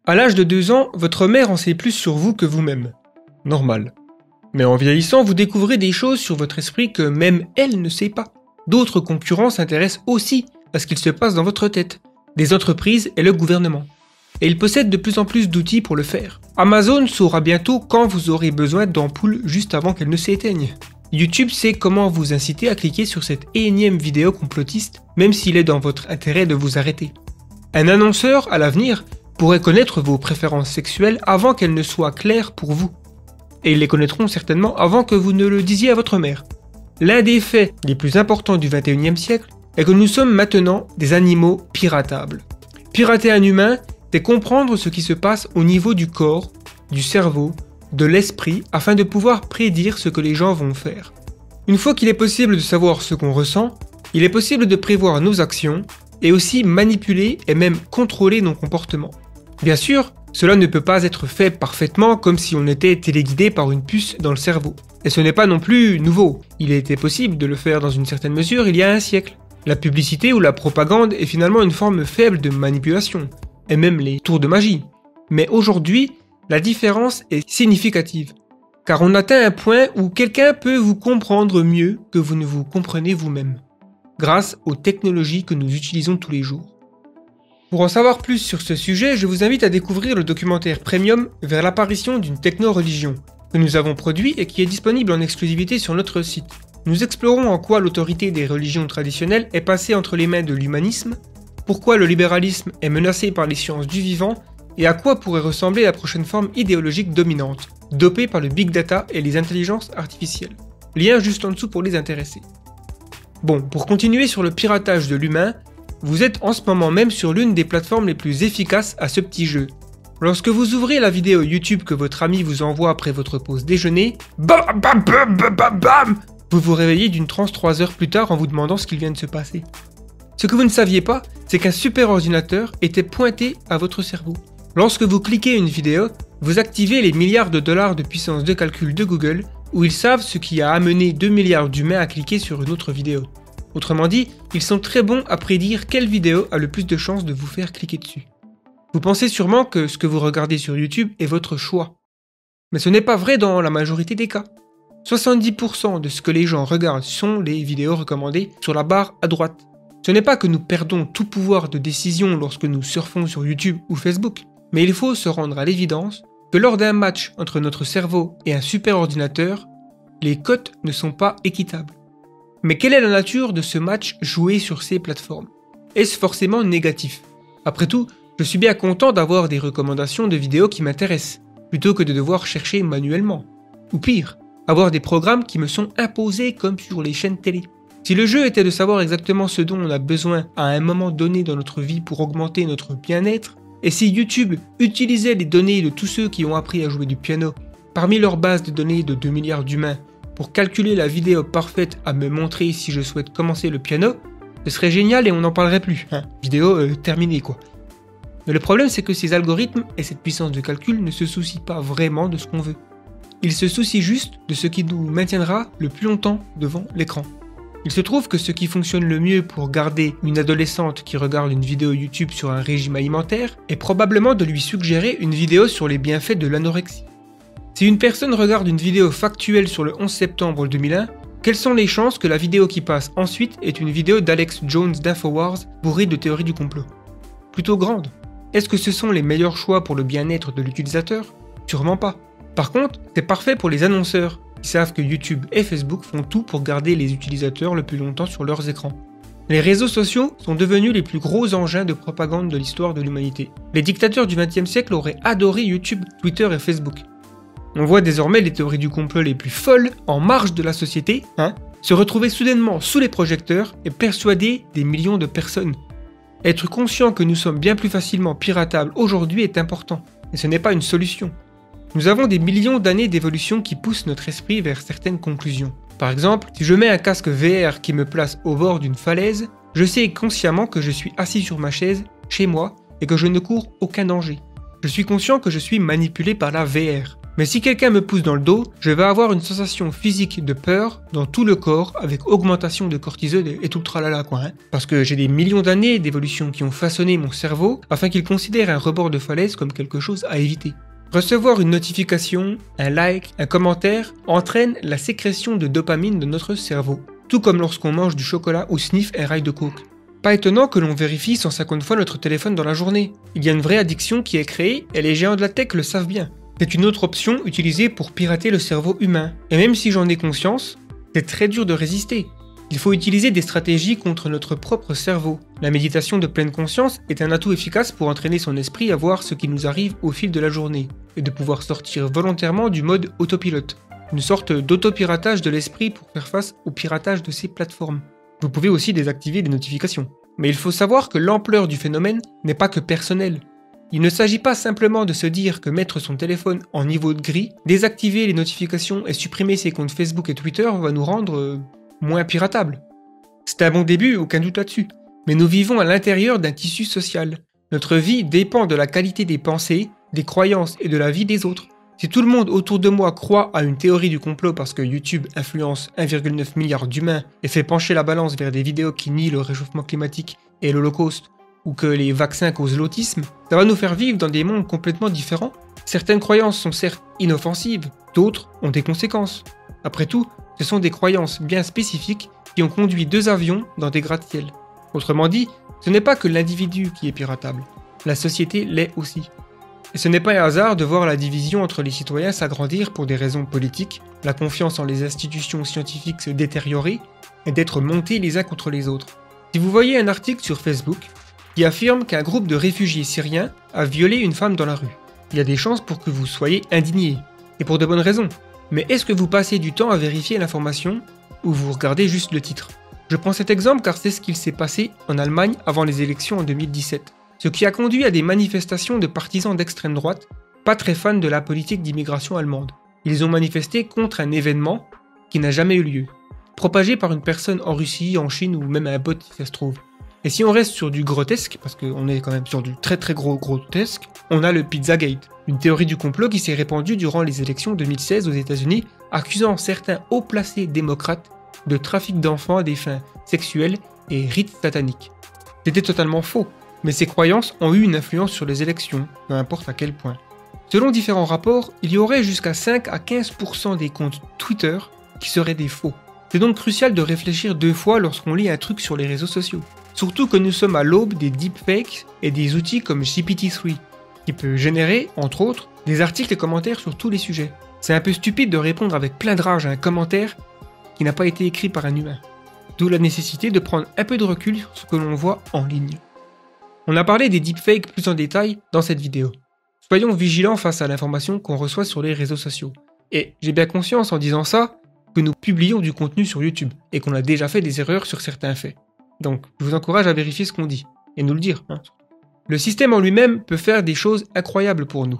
À l'âge de 2 ans, votre mère en sait plus sur vous que vous-même. Normal. Mais en vieillissant, vous découvrez des choses sur votre esprit que même elle ne sait pas. D'autres concurrents s'intéressent aussi à ce qu'il se passe dans votre tête. Des entreprises et le gouvernement. Et ils possèdent de plus en plus d'outils pour le faire. Amazon saura bientôt quand vous aurez besoin d'ampoules juste avant qu'elles ne s'éteignent. YouTube sait comment vous inciter à cliquer sur cette énième vidéo complotiste, même s'il est dans votre intérêt de vous arrêter. Un annonceur, à l'avenir, pourrait connaître vos préférences sexuelles avant qu'elles ne soient claires pour vous. Et ils les connaîtront certainement avant que vous ne le disiez à votre mère. L'un des faits les plus importants du XXIe siècle est que nous sommes maintenant des animaux piratables. Pirater un humain, c'est comprendre ce qui se passe au niveau du corps, du cerveau, de l'esprit, afin de pouvoir prédire ce que les gens vont faire. Une fois qu'il est possible de savoir ce qu'on ressent, il est possible de prévoir nos actions et aussi manipuler et même contrôler nos comportements. Bien sûr, cela ne peut pas être fait parfaitement comme si on était téléguidé par une puce dans le cerveau. Et ce n'est pas non plus nouveau. Il a été possible de le faire dans une certaine mesure il y a un siècle. La publicité ou la propagande est finalement une forme faible de manipulation, et même les tours de magie. Mais aujourd'hui, la différence est significative. Car on atteint un point où quelqu'un peut vous comprendre mieux que vous ne vous comprenez vous-même, grâce aux technologies que nous utilisons tous les jours. Pour en savoir plus sur ce sujet, je vous invite à découvrir le documentaire Premium vers l'apparition d'une techno-religion, que nous avons produit et qui est disponible en exclusivité sur notre site. Nous explorons en quoi l'autorité des religions traditionnelles est passée entre les mains de l'humanisme, pourquoi le libéralisme est menacé par les sciences du vivant, et à quoi pourrait ressembler la prochaine forme idéologique dominante, dopée par le big data et les intelligences artificielles. Lien juste en dessous pour les intéressés. Bon, pour continuer sur le piratage de l'humain, vous êtes en ce moment même sur l'une des plateformes les plus efficaces à ce petit jeu. Lorsque vous ouvrez la vidéo YouTube que votre ami vous envoie après votre pause déjeuner, bam, bam, bam, bam, bam, bam, vous vous réveillez d'une transe 3 heures plus tard en vous demandant ce qu'il vient de se passer. Ce que vous ne saviez pas, c'est qu'un super ordinateur était pointé à votre cerveau. Lorsque vous cliquez une vidéo, vous activez les milliards de dollars de puissance de calcul de Google, où ils savent ce qui a amené 2 milliards d'humains à cliquer sur une autre vidéo. Autrement dit, ils sont très bons à prédire quelle vidéo a le plus de chances de vous faire cliquer dessus. Vous pensez sûrement que ce que vous regardez sur YouTube est votre choix. Mais ce n'est pas vrai dans la majorité des cas. 70% de ce que les gens regardent sont les vidéos recommandées sur la barre à droite. Ce n'est pas que nous perdons tout pouvoir de décision lorsque nous surfons sur YouTube ou Facebook, mais il faut se rendre à l'évidence que lors d'un match entre notre cerveau et un super ordinateur, les cotes ne sont pas équitables. Mais quelle est la nature de ce match joué sur ces plateformes? Est-ce forcément négatif? Après tout, je suis bien content d'avoir des recommandations de vidéos qui m'intéressent, plutôt que de devoir chercher manuellement. Ou pire, avoir des programmes qui me sont imposés comme sur les chaînes télé. Si le jeu était de savoir exactement ce dont on a besoin à un moment donné dans notre vie pour augmenter notre bien-être, et si YouTube utilisait les données de tous ceux qui ont appris à jouer du piano, parmi leur base de données de 2 milliards d'humains, pour calculer la vidéo parfaite à me montrer si je souhaite commencer le piano, ce serait génial et on n'en parlerait plus. Vidéo terminée quoi. Mais le problème c'est que ces algorithmes et cette puissance de calcul ne se soucient pas vraiment de ce qu'on veut. Ils se soucient juste de ce qui nous maintiendra le plus longtemps devant l'écran. Il se trouve que ce qui fonctionne le mieux pour garder une adolescente qui regarde une vidéo YouTube sur un régime alimentaire est probablement de lui suggérer une vidéo sur les bienfaits de l'anorexie. Si une personne regarde une vidéo factuelle sur le 11 septembre 2001, quelles sont les chances que la vidéo qui passe ensuite est une vidéo d'Alex Jones d'Infowars bourrée de théories du complot? Plutôt grande. Est-ce que ce sont les meilleurs choix pour le bien-être de l'utilisateur? Sûrement pas. Par contre, c'est parfait pour les annonceurs, qui savent que YouTube et Facebook font tout pour garder les utilisateurs le plus longtemps sur leurs écrans. Les réseaux sociaux sont devenus les plus gros engins de propagande de l'histoire de l'humanité. Les dictateurs du XXe siècle auraient adoré YouTube, Twitter et Facebook. On voit désormais les théories du complot les plus folles, en marge de la société, se retrouver soudainement sous les projecteurs et persuader des millions de personnes. Être conscient que nous sommes bien plus facilement piratables aujourd'hui est important, et ce n'est pas une solution. Nous avons des millions d'années d'évolution qui poussent notre esprit vers certaines conclusions. Par exemple, si je mets un casque VR qui me place au bord d'une falaise, je sais consciemment que je suis assis sur ma chaise, chez moi, et que je ne cours aucun danger. Je suis conscient que je suis manipulé par la VR. Mais si quelqu'un me pousse dans le dos, je vais avoir une sensation physique de peur dans tout le corps avec augmentation de cortisol et tout le tralala quoi. Parce que j'ai des millions d'années d'évolution qui ont façonné mon cerveau afin qu'il considère un rebord de falaise comme quelque chose à éviter. Recevoir une notification, un like, un commentaire entraîne la sécrétion de dopamine de notre cerveau. Tout comme lorsqu'on mange du chocolat ou sniffe un rail de coke. Pas étonnant que l'on vérifie 150 fois notre téléphone dans la journée. Il y a une vraie addiction qui est créée et les géants de la tech le savent bien. C'est une autre option utilisée pour pirater le cerveau humain. Et même si j'en ai conscience, c'est très dur de résister. Il faut utiliser des stratégies contre notre propre cerveau. La méditation de pleine conscience est un atout efficace pour entraîner son esprit à voir ce qui nous arrive au fil de la journée et de pouvoir sortir volontairement du mode autopilote. Une sorte d'autopiratage de l'esprit pour faire face au piratage de ces plateformes. Vous pouvez aussi désactiver les notifications. Mais il faut savoir que l'ampleur du phénomène n'est pas que personnelle. Il ne s'agit pas simplement de se dire que mettre son téléphone en niveau de gris, désactiver les notifications et supprimer ses comptes Facebook et Twitter va nous rendre moins piratables. C'est un bon début, aucun doute là-dessus. Mais nous vivons à l'intérieur d'un tissu social. Notre vie dépend de la qualité des pensées, des croyances et de la vie des autres. Si tout le monde autour de moi croit à une théorie du complot parce que YouTube influence 1,9 milliard d'humains et fait pencher la balance vers des vidéos qui nient le réchauffement climatique et l'Holocauste, ou que les vaccins causent l'autisme, ça va nous faire vivre dans des mondes complètement différents. Certaines croyances sont certes inoffensives, d'autres ont des conséquences. Après tout, ce sont des croyances bien spécifiques qui ont conduit 2 avions dans des gratte-ciel. Autrement dit, ce n'est pas que l'individu qui est piratable, la société l'est aussi. Et ce n'est pas un hasard de voir la division entre les citoyens s'agrandir pour des raisons politiques, la confiance en les institutions scientifiques se détériorer et d'être montés les uns contre les autres. Si vous voyez un article sur Facebook qui affirme qu'un groupe de réfugiés syriens a violé une femme dans la rue, il y a des chances pour que vous soyez indigné, et pour de bonnes raisons. Mais est-ce que vous passez du temps à vérifier l'information ou vous regardez juste le titre ? Je prends cet exemple car c'est ce qu'il s'est passé en Allemagne avant les élections en 2017. Ce qui a conduit à des manifestations de partisans d'extrême droite, pas très fans de la politique d'immigration allemande. Ils ont manifesté contre un événement qui n'a jamais eu lieu, propagé par une personne en Russie, en Chine ou même un bot si ça se trouve. Et si on reste sur du grotesque, parce qu'on est quand même sur du très très grotesque, on a le Pizzagate, une théorie du complot qui s'est répandue durant les élections 2016 aux États-Unis, accusant certains haut placés démocrates de trafic d'enfants à des fins sexuelles et rites sataniques. C'était totalement faux, mais ces croyances ont eu une influence sur les élections, peu importe à quel point. Selon différents rapports, il y aurait jusqu'à 5 à 15% des comptes Twitter qui seraient des faux. C'est donc crucial de réfléchir 2 fois lorsqu'on lit un truc sur les réseaux sociaux. Surtout que nous sommes à l'aube des deepfakes et des outils comme GPT-3, qui peut générer, entre autres, des articles et commentaires sur tous les sujets. C'est un peu stupide de répondre avec plein de rage à un commentaire qui n'a pas été écrit par un humain. D'où la nécessité de prendre un peu de recul sur ce que l'on voit en ligne. On a parlé des deepfakes plus en détail dans cette vidéo. Soyons vigilants face à l'information qu'on reçoit sur les réseaux sociaux. Et j'ai bien conscience en disant ça que nous publions du contenu sur YouTube et qu'on a déjà fait des erreurs sur certains faits. Donc, je vous encourage à vérifier ce qu'on dit et nous le dire. Le système en lui-même peut faire des choses incroyables pour nous.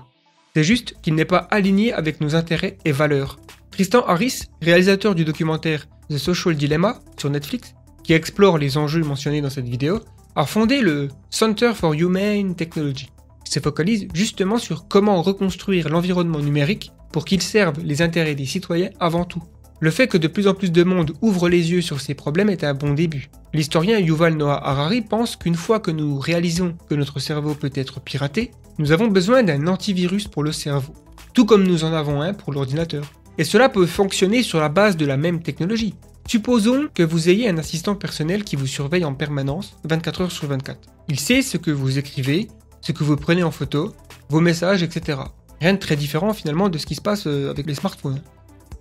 C'est juste qu'il n'est pas aligné avec nos intérêts et valeurs. Tristan Harris, réalisateur du documentaire The Social Dilemma sur Netflix, qui explore les enjeux mentionnés dans cette vidéo, a fondé le Center for Humane Technology, qui se focalise justement sur comment reconstruire l'environnement numérique pour qu'il serve les intérêts des citoyens avant tout. Le fait que de plus en plus de monde ouvre les yeux sur ces problèmes est un bon début. L'historien Yuval Noah Harari pense qu'une fois que nous réalisons que notre cerveau peut être piraté, nous avons besoin d'un antivirus pour le cerveau, tout comme nous en avons un pour l'ordinateur. Et cela peut fonctionner sur la base de la même technologie. Supposons que vous ayez un assistant personnel qui vous surveille en permanence, 24 heures sur 24. Il sait ce que vous écrivez, ce que vous prenez en photo, vos messages, etc. Rien de très différent finalement de ce qui se passe avec les smartphones.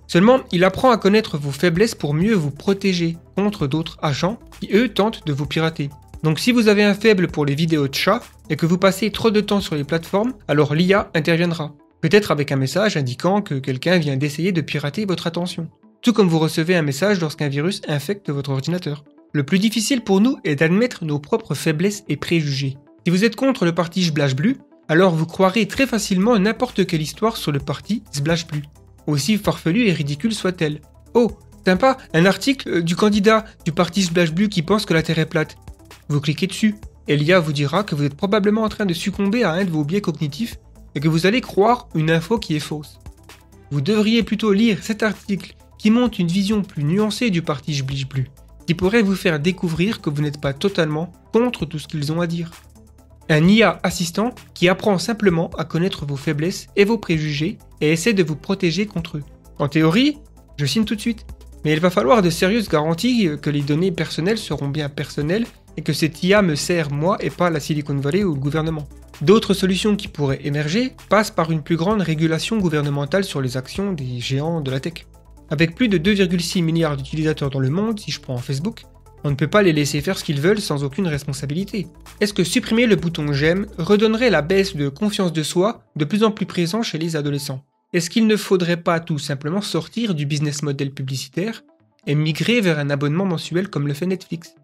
Seulement, il apprend à connaître vos faiblesses pour mieux vous protéger contre d'autres agents qui, eux, tentent de vous pirater. Donc si vous avez un faible pour les vidéos de chats et que vous passez trop de temps sur les plateformes, alors l'IA interviendra. Peut-être avec un message indiquant que quelqu'un vient d'essayer de pirater votre attention. Tout comme vous recevez un message lorsqu'un virus infecte votre ordinateur. Le plus difficile pour nous est d'admettre nos propres faiblesses et préjugés. Si vous êtes contre le parti Sblashblue, alors vous croirez très facilement n'importe quelle histoire sur le parti Sblashblue. Aussi farfelue et ridicule soit-elle. Oh, sympa, un article du candidat du parti Sblashblue qui pense que la Terre est plate. Vous cliquez dessus, et l'IA vous dira que vous êtes probablement en train de succomber à un de vos biais cognitifs et que vous allez croire une info qui est fausse. Vous devriez plutôt lire cet article qui montre une vision plus nuancée du parti JBLU, qui pourrait vous faire découvrir que vous n'êtes pas totalement contre tout ce qu'ils ont à dire. Un IA assistant qui apprend simplement à connaître vos faiblesses et vos préjugés et essaie de vous protéger contre eux. En théorie, je signe tout de suite. Mais il va falloir de sérieuses garanties que les données personnelles seront bien personnelles et que cette IA me sert moi et pas la Silicon Valley ou le gouvernement. D'autres solutions qui pourraient émerger passent par une plus grande régulation gouvernementale sur les actions des géants de la tech. Avec plus de 2,6 milliards d'utilisateurs dans le monde, si je prends Facebook, on ne peut pas les laisser faire ce qu'ils veulent sans aucune responsabilité. Est-ce que supprimer le bouton j'aime redonnerait la baisse de confiance de soi de plus en plus présent chez les adolescents? Est-ce qu'il ne faudrait pas tout simplement sortir du business model publicitaire et migrer vers un abonnement mensuel comme le fait Netflix?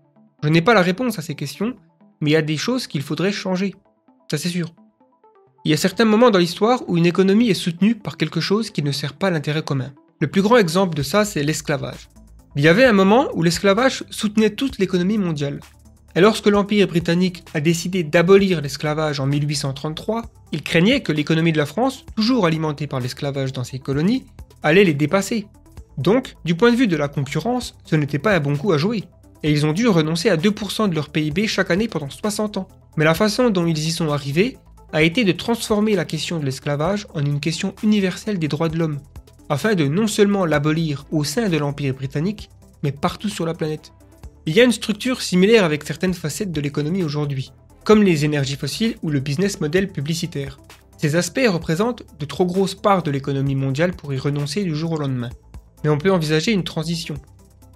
Je n'ai pas la réponse à ces questions, mais il y a des choses qu'il faudrait changer. Ça c'est sûr. Il y a certains moments dans l'histoire où une économie est soutenue par quelque chose qui ne sert pas l'intérêt commun. Le plus grand exemple de ça, c'est l'esclavage. Il y avait un moment où l'esclavage soutenait toute l'économie mondiale. Et lorsque l'Empire britannique a décidé d'abolir l'esclavage en 1833, il craignait que l'économie de la France, toujours alimentée par l'esclavage dans ses colonies, allait les dépasser. Donc, du point de vue de la concurrence, ce n'était pas un bon coup à jouer. Et ils ont dû renoncer à 2% de leur PIB chaque année pendant 60 ans. Mais la façon dont ils y sont arrivés a été de transformer la question de l'esclavage en une question universelle des droits de l'homme, afin de non seulement l'abolir au sein de l'Empire britannique, mais partout sur la planète. Il y a une structure similaire avec certaines facettes de l'économie aujourd'hui, comme les énergies fossiles ou le business model publicitaire. Ces aspects représentent de trop grosses parts de l'économie mondiale pour y renoncer du jour au lendemain. Mais on peut envisager une transition.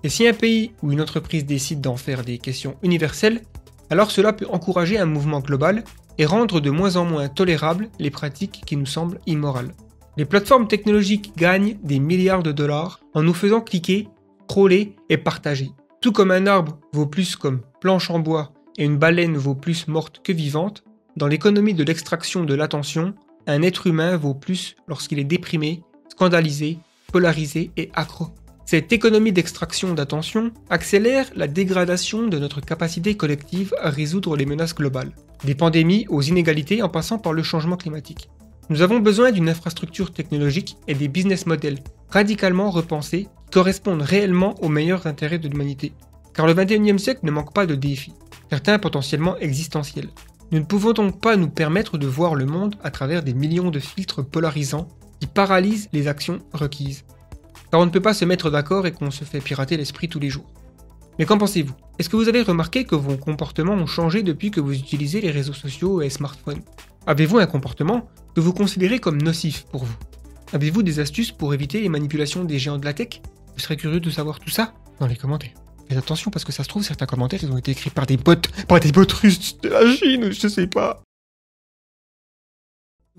Et si un pays ou une entreprise décide d'en faire des questions universelles, alors cela peut encourager un mouvement global et rendre de moins en moins tolérables les pratiques qui nous semblent immorales. Les plateformes technologiques gagnent des milliards de dollars en nous faisant cliquer, scroller et partager. Tout comme un arbre vaut plus comme planche en bois et une baleine vaut plus morte que vivante, dans l'économie de l'extraction de l'attention, un être humain vaut plus lorsqu'il est déprimé, scandalisé, polarisé et accro. Cette économie d'extraction d'attention accélère la dégradation de notre capacité collective à résoudre les menaces globales, des pandémies aux inégalités en passant par le changement climatique. Nous avons besoin d'une infrastructure technologique et des business models radicalement repensés qui correspondent réellement aux meilleurs intérêts de l'humanité. Car le 21e siècle ne manque pas de défis, certains potentiellement existentiels. Nous ne pouvons donc pas nous permettre de voir le monde à travers des millions de filtres polarisants qui paralysent les actions requises. Car on ne peut pas se mettre d'accord et qu'on se fait pirater l'esprit tous les jours. Mais qu'en pensez-vous? Est-ce que vous avez remarqué que vos comportements ont changé depuis que vous utilisez les réseaux sociaux et smartphones? Avez-vous un comportement que vous considérez comme nocif pour vous? Avez-vous des astuces pour éviter les manipulations des géants de la tech? Je serais curieux de savoir tout ça dans les commentaires. Faites attention parce que ça se trouve, certains commentaires ils ont été écrits par des bots russes de la Chine, je sais pas.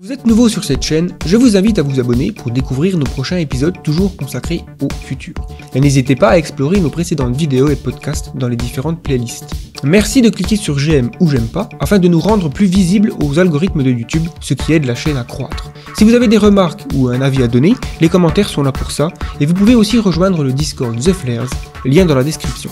Si vous êtes nouveau sur cette chaîne, je vous invite à vous abonner pour découvrir nos prochains épisodes toujours consacrés au futur. Et n'hésitez pas à explorer nos précédentes vidéos et podcasts dans les différentes playlists. Merci de cliquer sur j'aime ou j'aime pas afin de nous rendre plus visibles aux algorithmes de YouTube, ce qui aide la chaîne à croître. Si vous avez des remarques ou un avis à donner, les commentaires sont là pour ça et vous pouvez aussi rejoindre le Discord The Flares, lien dans la description.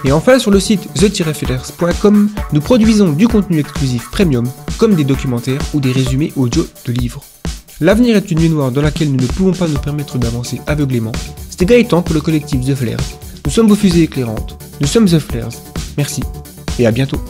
Et enfin, sur le site the-flares.com, nous produisons du contenu exclusif premium, comme des documentaires ou des résumés audio de livres. L'avenir est une nuit noire dans laquelle nous ne pouvons pas nous permettre d'avancer aveuglément. C'était Gaëtan pour le collectif The Flares. Nous sommes vos fusées éclairantes. Nous sommes The Flares. Merci et à bientôt.